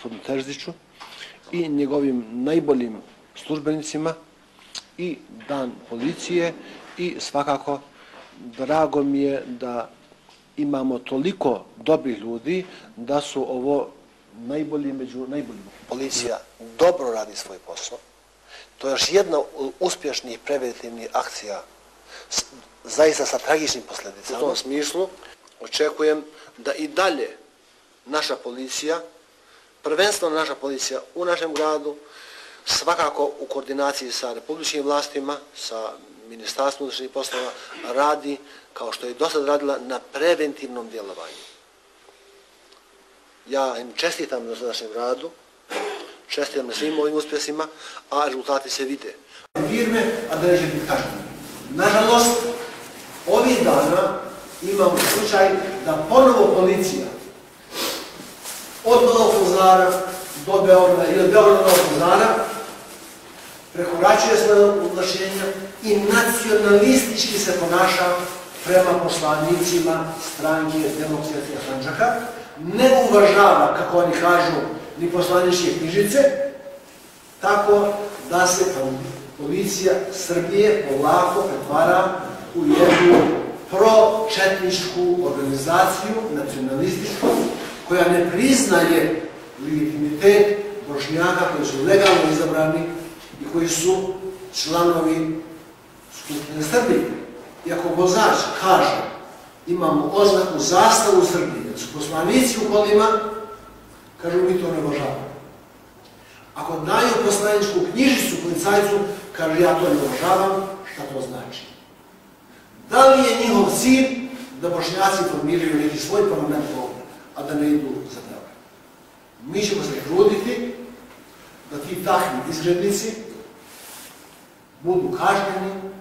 gospodinu Terziću i njegovim najboljim službenicima i Dan policije i svakako drago mi je da imamo toliko dobrih ljudi da su ovo najbolji među najboljima. Policija dobro radi svoj posao. To je još jedna od uspješnih preventivnih akcija, zaista sa tragičnim posljedicama. U tom smislu očekujem da i dalje naša policija, prvenstveno naša policija u našem gradu, svakako u koordinaciji sa republičkim vlastima, sa Ministarstvom unutrašnjih poslova, radi kao što je do sad radila na preventivnom djelovanju. Ja im čestitam na dosadašnjem radu, čestitam na svim ovim uspjesima, a rezultati se vide. Firme, a da neće biti kažnjeni. Nažalost, ovih dana imamo slučaj da ponovo policija od Novog Pazara do Beograda ili od Beograda do Novog Pazara prekoračuje svoje ovlašćenja i nacionalistički se ponaša prema poslanicima stranke Demokratskog Sandžaka, ne uvažava, kako oni kažu, ni poslaničke knjižice, tako da se policija Srbije polako pretvara u jednu pro-četničku organizaciju, nacionalističku, koja ne priznaje legitimitet Bošnjaka koji su legalno izabrani i koji su članovi Skupštine Srbije. Iako vozač kaže imamo oznaku zastavu Srbije, da su poslanici u kolima, kažu mi to ne uvažavamo. Ako daju poslaničku knjižicu policajcu, kaže ja to ne uvažavam, šta to znači? Da li je njihov cilj da Bošnjaci formiraju neki svoj parlament ovdje, a da ne idu za Beograd? Mi ćemo se truditi da ti takvi izgrednici budu kažnjeni